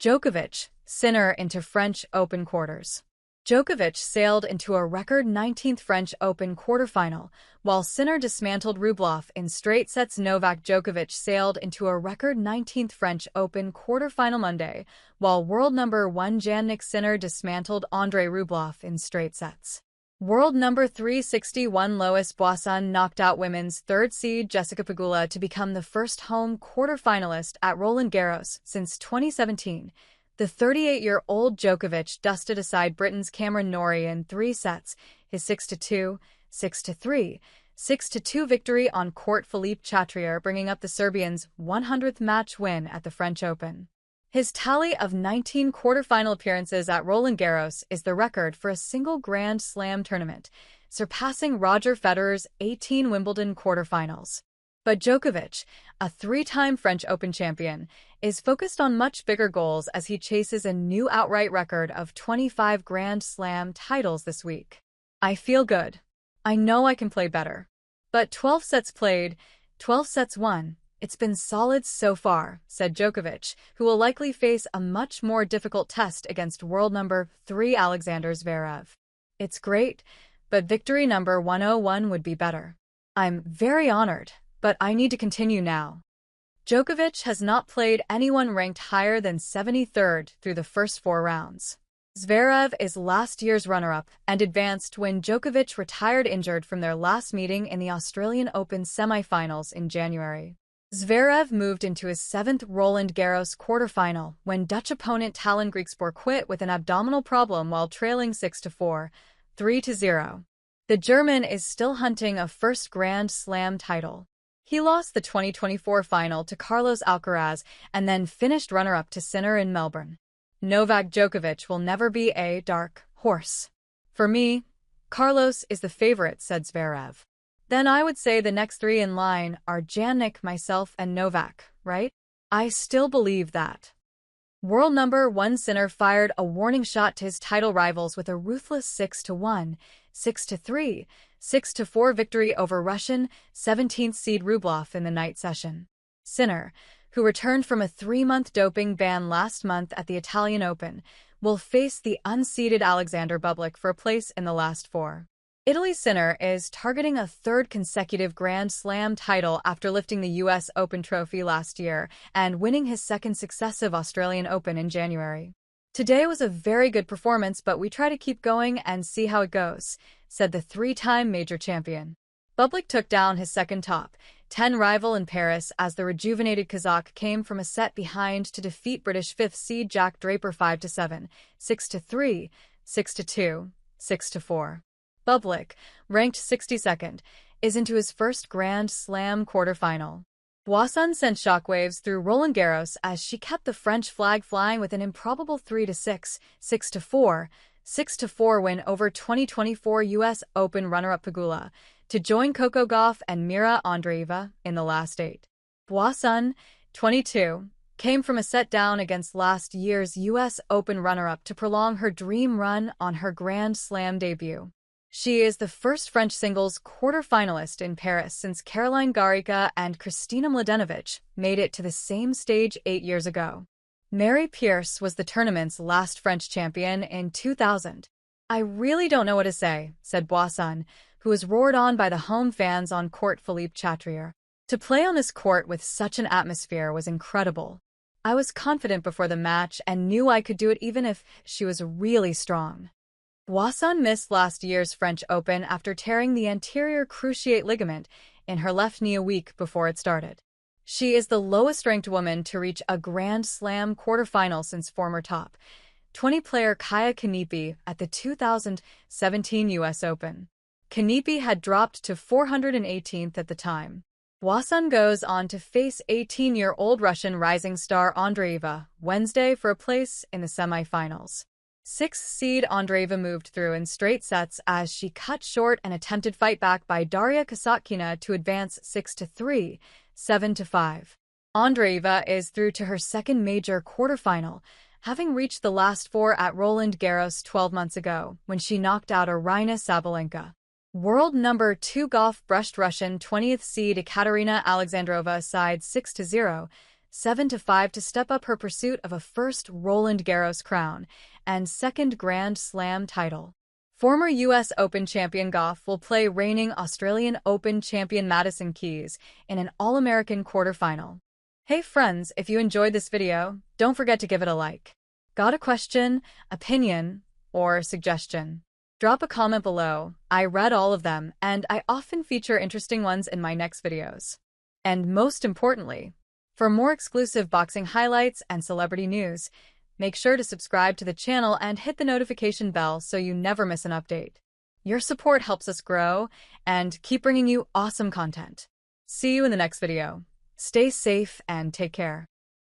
Djokovic, Sinner into French Open quarters. Djokovic sailed into a record 19th French Open quarterfinal, while Sinner dismantled Rublev in straight sets. Novak Djokovic sailed into a record 19th French Open quarterfinal Monday, while world number 1 Jannik Sinner dismantled Andrei Rublev in straight sets. World number 361 Lois Boisson knocked out women's third seed Jessica Pegula to become the first home quarterfinalist at Roland Garros since 2017. The 38-year-old Djokovic dusted aside Britain's Cameron Norrie in 3 sets, his 6-2, 6-3, 6-2 victory on court. Philippe Chatrier bringing up the Serbian's 100th match win at the French Open. His tally of 19 quarterfinal appearances at Roland Garros is the record for a single Grand Slam tournament, surpassing Roger Federer's 18 Wimbledon quarterfinals. But Djokovic, a 3-time French Open champion, is focused on much bigger goals as he chases a new outright record of 25 Grand Slam titles this week. "I feel good. I know I can play better. But 12 sets played, 12 sets won. It's been solid so far," said Djokovic, who will likely face a much more difficult test against world number 3 Alexander Zverev. "It's great, but victory number 101 would be better. I'm very honored, but I need to continue now." Djokovic has not played anyone ranked higher than 73rd through the first 4 rounds. Zverev is last year's runner-up and advanced when Djokovic retired injured from their last meeting in the Australian Open semi-finals in January. Zverev moved into his 7th Roland Garros quarterfinal when Dutch opponent Tallon Griekspoor quit with an abdominal problem while trailing 6-4, 3-0. The German is still hunting a first Grand Slam title. He lost the 2024 final to Carlos Alcaraz and then finished runner-up to Sinner in Melbourne. "Novak Djokovic will never be a dark horse. For me, Carlos is the favorite," said Zverev. "Then I would say the next 3 in line are Jannik, myself, and Novak, right? I still believe that." World number 1 Sinner fired a warning shot to his title rivals with a ruthless 6-1, 6-3, 6-4 victory over Russian 17th seed Rublev in the night session. Sinner, who returned from a 3-month doping ban last month at the Italian Open, will face the unseeded Alexander Bublik for a place in the last 4. Italy's Sinner is targeting a 3rd consecutive Grand Slam title after lifting the US Open trophy last year and winning his 2nd successive Australian Open in January. "Today was a very good performance, but we try to keep going and see how it goes," said the 3-time major champion. Bublik took down his second top 10 rival in Paris as the rejuvenated Kazakh came from a set behind to defeat British 5th seed Jack Draper 5-7, 6-3, 6-2, 6-4. Bublik, ranked 62nd, is into his first Grand Slam quarterfinal. Boisson sent shockwaves through Roland Garros as she kept the French flag flying with an improbable 3-6, 6-4, 6-4 win over 2024 US Open runner-up Pegula to join Coco Gauff and Mira Andreeva in the last 8. Boisson, 22, came from a set down against last year's US Open runner-up to prolong her dream run on her Grand Slam debut. She is the first French singles quarterfinalist in Paris since Caroline Garriga and Kristina Mladenovic made it to the same stage 8 years ago. Mary Pierce was the tournament's last French champion in 2000. "I really don't know what to say," said Boisson, who was roared on by the home fans on court. Philippe Chatrier. "To play on this court with such an atmosphere was incredible. I was confident before the match and knew I could do it even if she was really strong." Boisson missed last year's French Open after tearing the anterior cruciate ligament in her left knee a week before it started. She is the lowest-ranked woman to reach a Grand Slam quarterfinal since former top 20 player Kaya Kanepi at the 2017 US Open. Kanepi had dropped to 418th at the time. Boisson goes on to face 18-year-old Russian rising star Andreeva Wednesday for a place in the semifinals. 6th seed Andreeva moved through in straight sets as she cut short an attempted fight back by Daria Kasatkina to advance 6-3, 7-5. Andreeva is through to her 2nd major quarterfinal, having reached the last 4 at Roland Garros 12 months ago when she knocked out Aryna Sabalenka. World number 2 Gauff brushed Russian 20th seed Ekaterina Alexandrova aside 6-0, 7-5 to step up her pursuit of a first Roland Garros crown and second Grand Slam title. Former U.S. Open champion Goff will play reigning Australian Open champion Madison Keys in an All-American quarterfinal. Hey friends, if you enjoyed this video, don't forget to give it a like. Got a question, opinion, or suggestion? Drop a comment below. I read all of them, and I often feature interesting ones in my next videos. And most importantly, for more exclusive boxing highlights and celebrity news, make sure to subscribe to the channel and hit the notification bell so you never miss an update. Your support helps us grow and keep bringing you awesome content. See you in the next video. Stay safe and take care.